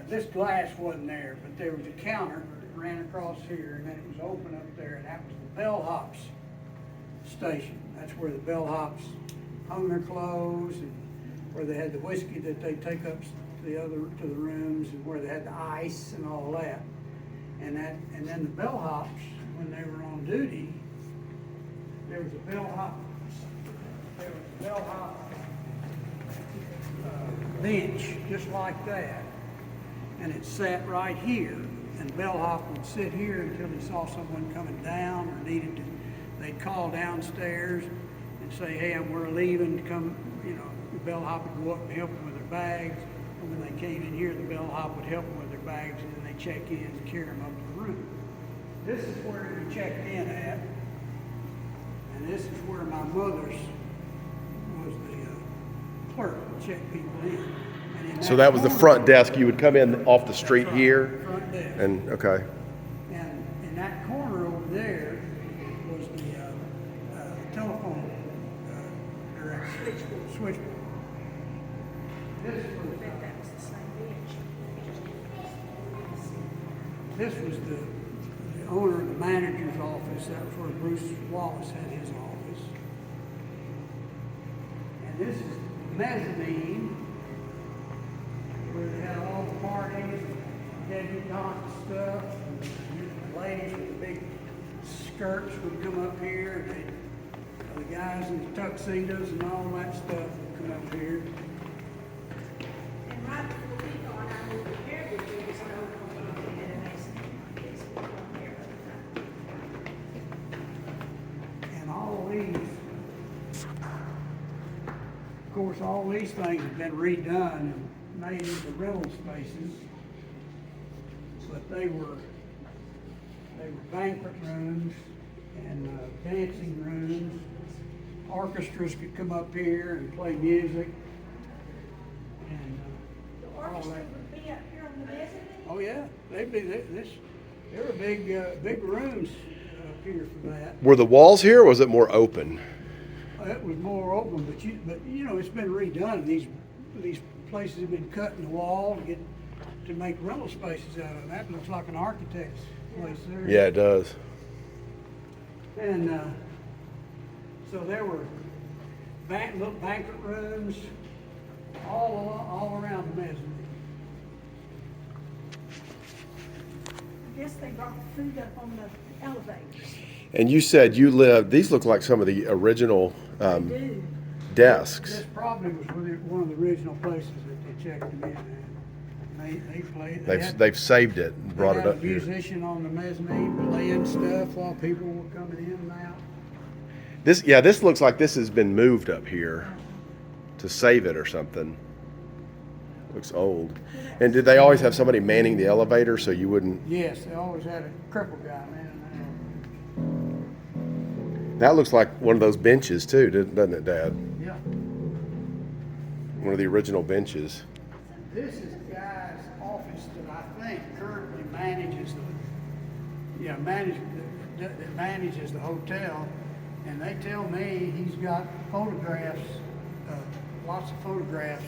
this glass wasn't there, but there was a counter that ran across here, and then it was open up there, and that was the bellhop's station. That's where the bellhops hung their clothes, and where they had the whiskey that they take up to the rooms, and where they had the ice and all that. And then the bellhops, when they were on duty, there was a bellhop bench just like that, and it sat right here. And bellhop would sit here until he saw someone coming down or needed to. They'd call downstairs and say, "Hey, we're leaving. Come." The bellhop would go up and help them with their bags. And when they came in here, the bellhop would help them with their bags, and then they check in and carry them up to the room. This is where we checked in at, and this is where my mother's was the clerk to check people in. And in So that was the front corner, desk. You would come in off the street right, here, front desk. and okay. And in that corner over there was the telephone directory, switchboard. This was the owner of the manager's office. That was where Bruce Wallace had his office. And this is the mezzanine, where they had all the parties, debutante stuff. And the ladies with the big skirts would come up here, and the guys in the tuxedos and all that stuff would come up here. And right before we go on, I moved to Heritage, it was an old one, and they said, "Yes, we go there." And all these, of course, all these things have been redone and made into rental spaces, but they were banquet rooms and dancing rooms. Orchestras could come up here and play music, and The all orchestra that. would be up here on the mezzanine. Oh yeah, there were big rooms up here for that. Were the walls here, or was it more open? It was more open, but it's been redone. These places have been cut in the wall to make rental spaces out of it. That looks like an architect's place there. Yeah, it does. And so there were little banquet rooms all around the mezzanine. I guess they brought the food up on the elevators. And you said you lived. These look like some of the original They do. desks. This probably was one of the original places that they checked them in at. They played. They've saved it and brought They it had up a here. musician on the mezzanine playing stuff while people were coming in and out. This looks like this has been moved up here to save it or something. Looks old. And did they always have somebody manning the elevator so you wouldn't? Yes, they always had a crippled guy, man. That looks like one of those benches too, doesn't it, Dad? Yeah. One of the original benches. This is the guy's office that I think currently manages that manages the hotel, and they tell me he's got photographs, lots of photographs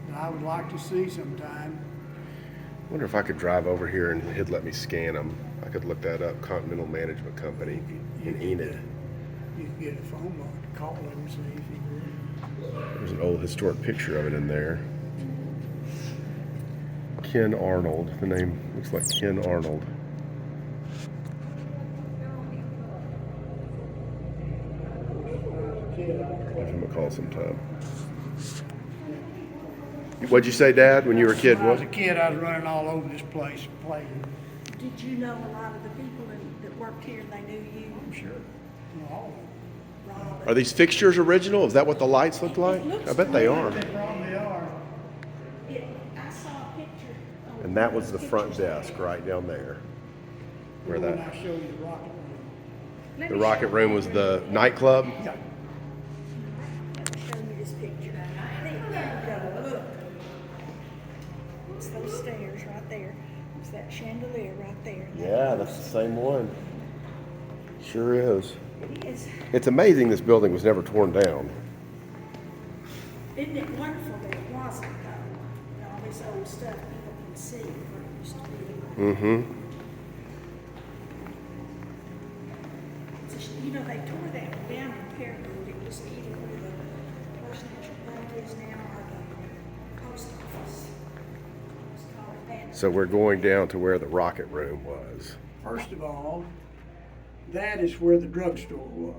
that I would like to see sometime. I wonder if I could drive over here and he'd let me scan them. I could look that up. Continental Management Company in Enid. You could get a phone number to call him and see if he would. There's an old historic picture of it in there. Ken Arnold. The name looks like Ken Arnold. Give him a call sometime. What'd you say, Dad, when you were a kid? When I was What? a kid, I was running all over this place playing. Did you know a lot of the people that worked here, and they knew you? I'm sure. All of them. Robert? Are these fixtures original? Is that what the lights look like? I bet they are. They probably are. I saw a picture. And that was the front desk right down there. Where When that I show you the rocket room. Let the me rocket show room you- was the nightclub. Yeah. Let me show you this picture. There you go, look. It's those stairs right there. It's that chandelier right there. Yeah, that's the same one. Sure is. It is. It's amazing this building was never torn down. Isn't it wonderful that it wasn't though? this old stuff people can see where it used to be. Mm-hmm. You know, they tore that one down in Pearland. It was either where the National Bank is now or the post office. It's called that. So we're going down to where the rocket room was. First of all, that is where the drugstore was.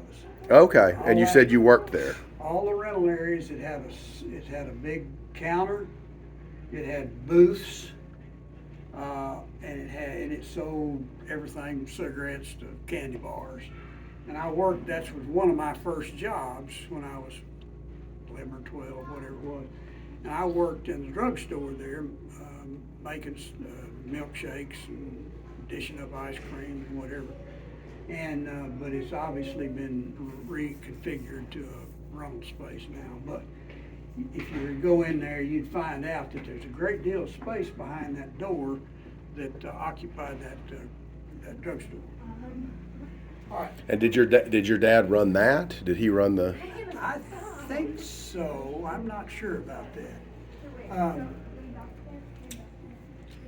Okay, and you said you worked there. All the rental areas, it had a big counter, it had booths, and it sold everything from cigarettes to candy bars. And that was one of my first jobs when I was 11 or 12, whatever it was. And I worked in the drugstore there, making milkshakes and dishing up ice cream and whatever. And but it's obviously been reconfigured to a rental space now. But if you were to go in there, you'd find out that there's a great deal of space behind that door that occupied that drugstore. All right. And did your dad run that? Did he run the? I think so. I'm not sure about that.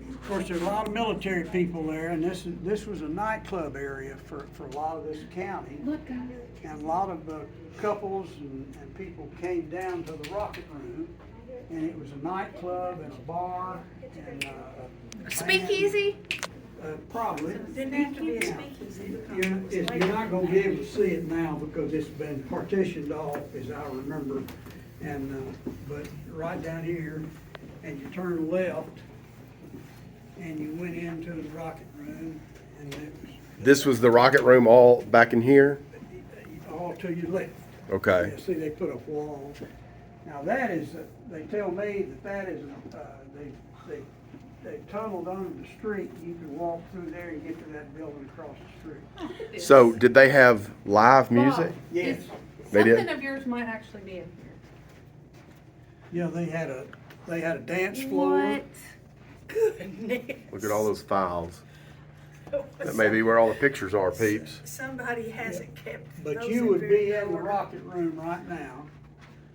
Of course, there's a lot of military people there, and this was a nightclub area for a lot of this county. And a lot of couples and people came down to the Rocket Room, and it was a nightclub and a bar and Speakeasy? probably. Didn't have to be a speakeasy. You're not gonna be able to see it now because it's been partitioned off, as I remember. And, but right down here, and you turn left, and you went into the Rocket Room, and it was This was the rocket room all back in here? all to your left. Okay. Yeah, see, they put up walls. Now that is, they tell me that is, they tunneled under the street. You can walk through there and get to that building across the street. So did they have live music? Yes. They did? Something of yours might actually be in here. Yeah, they had a dance floor. What? Goodness. Look at all those files. That may be where all the pictures are, peeps. Somebody hasn't kept But those you would very be in the order. Rocket Room right now,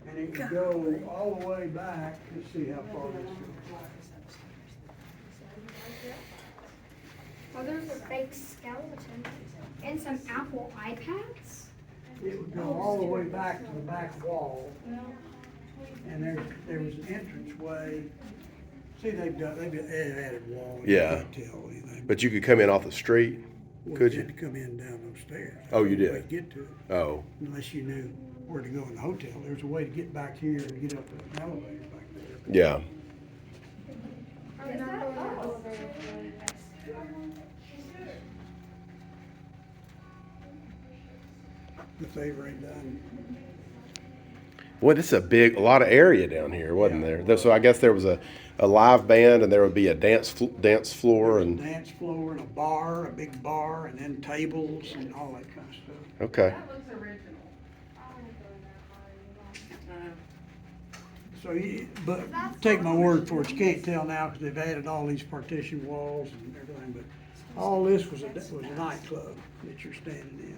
and it would go all the way back. Let's see how far this goes. Oh, there's a fake skeleton and some Apple iPads. It would go all the way back to the back wall, and there was an entranceway. See, they've added walls. Yeah. You can't tell anything. But you could come in off the street, Well, could you you? had to come in down those stairs. Oh, you There's no way did? to get to it, Oh, unless you knew where to go in the hotel. There's a way to get back here and get up the elevator back there. yeah. If they raid done. Boy, this is a lot of area down here, wasn't there? So I guess there was a live band, and there would be a dance floor, and Dance floor and a bar, a big bar, and then tables and all that kind of stuff. okay. That looks original. But take my word for it, you can't tell now because they've added all these partition walls and everything, but all this was a nightclub that you're standing in.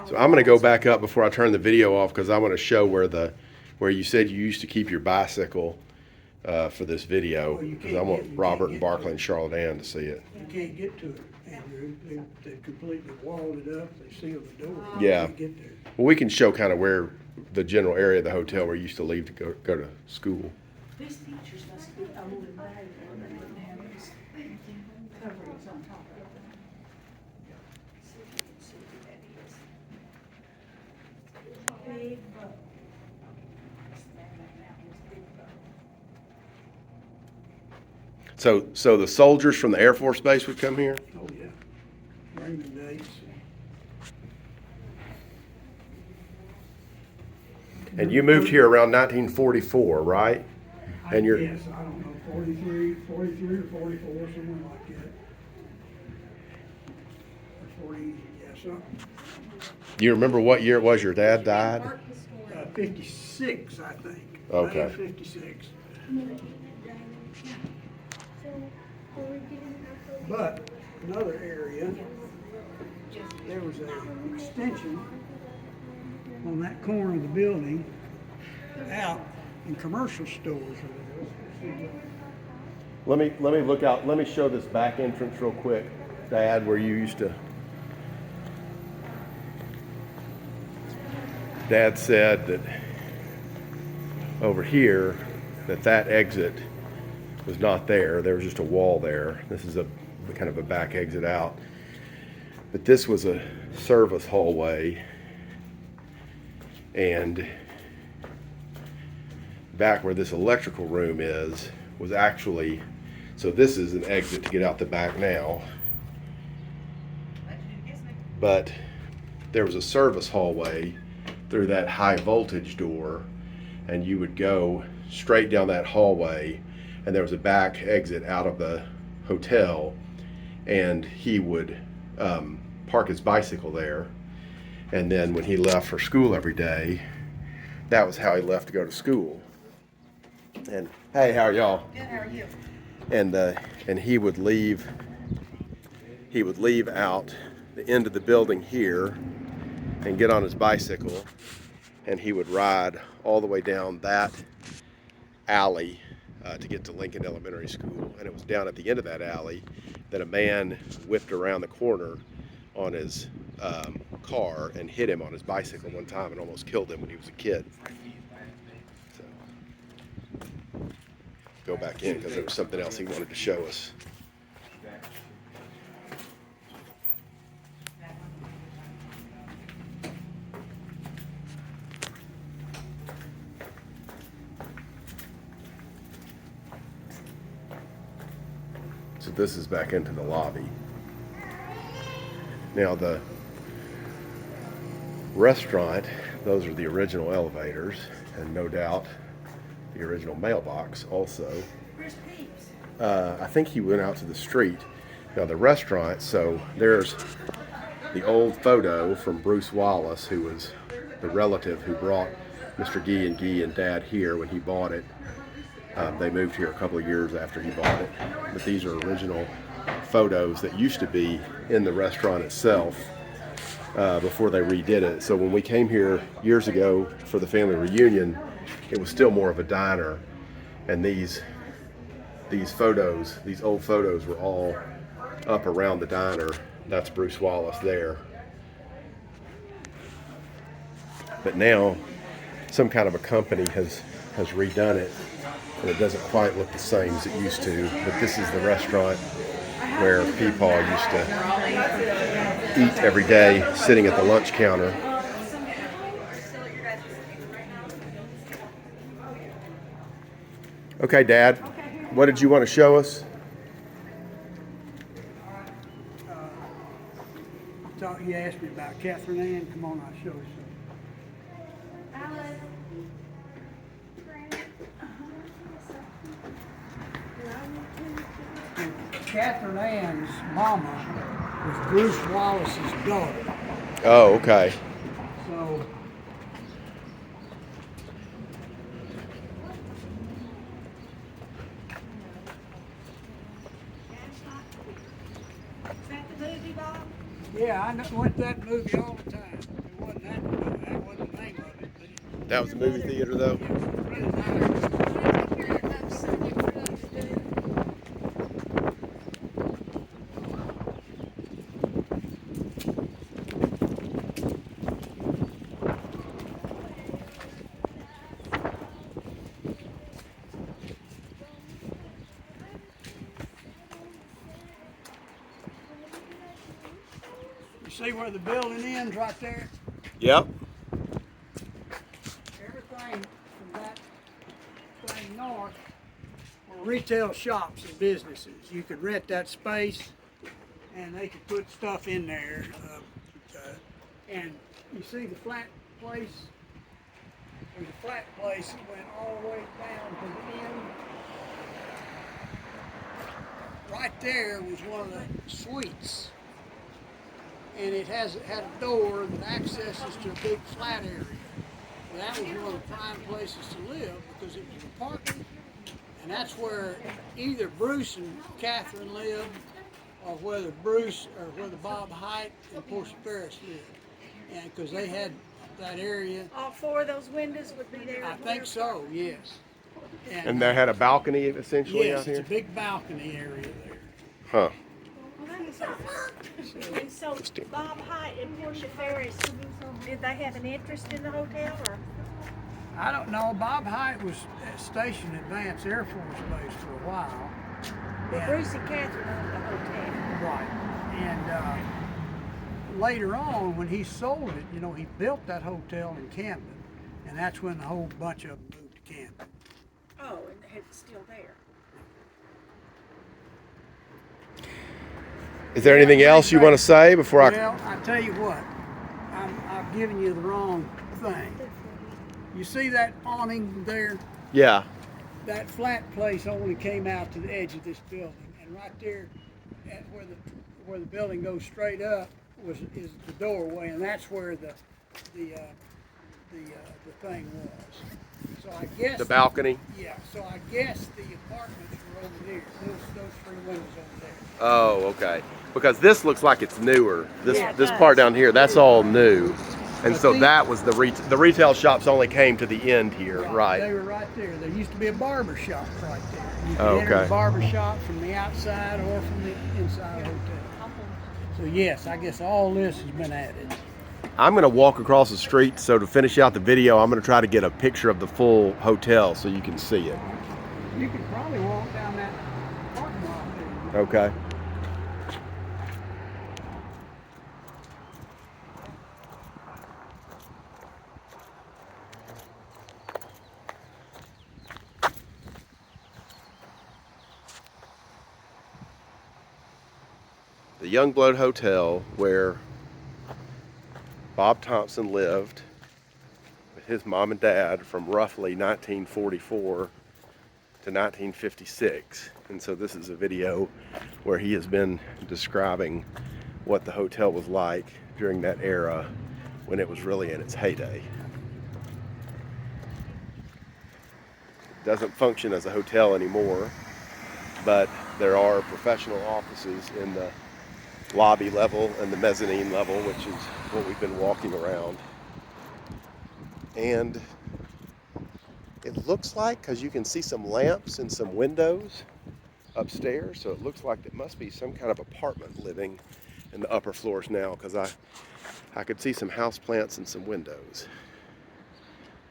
So I'm going to go back up before I turn the video off because I want to show where you said you used to keep your bicycle for this video, Well, you because can't I want get- you Robert can't and get Barclay to and Charlotte Ann to see it. You can't get to it, Andrew. They've completely walled it up, they sealed the door. You Yeah. can't get there. Well, we can show kind of where the general area of the hotel where you used to leave to go to school. These pictures must be old and bad, or they didn't have these coverings on top of them. See if you can see who that is. Big boat. That's the name of that mountain, is Big Boat. So the soldiers from the Air Force Base would come here? Oh, yeah. Bring the dates. And you moved here around 1944, right? And you're, Yes, I don't know, 43 or 44, something like that. Or 40, yeah, something. do you remember what year it was your dad died? 56, I think. Okay. May 56. But another area, there was an extension on that corner of the building out, and commercial stores are there. Let me look out. Let me show this back entrance real quick, Dad, where you used to. Dad said that over here, that exit was not there. There was just a wall there. This is a kind of a back exit out. But this was a service hallway, and back where this electrical room is was actually, so this is an exit to get out the back now. But there was a service hallway through that high voltage door, and you would go straight down that hallway, and there was a back exit out of the hotel, and he would park his bicycle there, and then when he left for school every day, that was how he left to go to school. And hey, how are y'all? Good, how are you? And he would leave out the end of the building here and get on his bicycle, and he would ride all the way down that alley to get to Lincoln Elementary School. And it was down at the end of that alley that a man whipped around the corner on his car and hit him on his bicycle one time and almost killed him when he was a kid. So, go back in because there was something else he wanted to show us. So this is back into the lobby. Now the restaurant, those are the original elevators, and no doubt the original mailbox also. Where's Peeps? I think he went out to the street. Now the restaurant, so there's the old photo from Bruce Wallace, who was the relative who brought Mr. Gee and Dad here when he bought it. They moved here a couple of years after he bought it. But these are original photos that used to be in the restaurant itself before they redid it. So when we came here years ago for the family reunion, it was still more of a diner. And these photos, these old photos were all up around the diner. That's Bruce Wallace there. But now some kind of a company has redone it, and it doesn't quite look the same as it used to. But this is the restaurant where Peepaw used to eat every day, sitting at the lunch counter. Okay, Dad, what did you want to show us? So you asked me about Catherine Ann. Come on, I'll show you Alice. something. Catherine Ann's mama was Bruce Wallace's daughter. Oh, okay. So Is that the movie, Bob? yeah, I went to that movie all the time. It wasn't that movie. That wasn't the name of it. But That was the movie theater, though. it was really nice. You see where the building ends right there? Yep. Everything from that thing north were retail shops and businesses. You could rent that space and they could put stuff in there. And you see the flat place? There's a flat place that went all the way down to the end. Right there was one of the suites. And it had a door that accesses to a big flat area. And that was one of the prime places to live because it was apartment. And that's where either Bruce and Catherine lived, or whether Bob Height and Portia Ferris lived. And because they had that area. All four of those windows would be there. I think so, yes. And they had a balcony essentially yes, out it's a here? big balcony area there. Huh. Well, that is awesome. And so Bob Hite and Portia Ferris, did they have an interest in the hotel or? I don't know. Bob Hite was stationed at Vance Air Force Base for a while. Well, And- Bruce and Catherine owned the hotel. Right. And later on, when he sold it, you know, he built that hotel in Camden. And that's when a whole bunch of them moved to Camden. Oh, and it's still there. Is there anything else you want to say before I... Well, I tell you what, I've given you the wrong thing. You see that awning there? Yeah. That flat place only came out to the edge of this building, and right there, at where the building goes straight up, is the doorway, and that's where the thing was. So I guess The balcony? Yeah. So I guess the apartments were over there. Those three windows over there. Oh, okay. Because this looks like it's newer. This Yeah, it this does. part down here, that's all new. And so See? that was the retail shops only came to the end here, They right? were right there. There used to be a barber shop right there. You could Oh, enter okay. the barber shop from the outside or from the inside of the hotel. So yes, I guess all this has been added. I'm going to walk across the street, so to finish out the video, I'm going to try to get a picture of the full hotel so you can see it. You could probably walk down that parking lot there. Okay. The Youngblood Hotel, where Bob Thompson lived with his mom and dad from roughly 1944 to 1956. And so this is a video where he has been describing what the hotel was like during that era when it was really in its heyday. It doesn't function as a hotel anymore, but there are professional offices in the lobby level and the mezzanine level, which is what we've been walking around. And it looks like, because you can see some lamps and some windows upstairs, so it looks like it must be some kind of apartment living in the upper floors now, because I could see some house plants and some windows.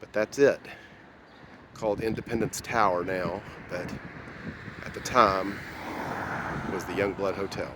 But that's it. Called Independence Tower now, but at the time was the Youngblood Hotel.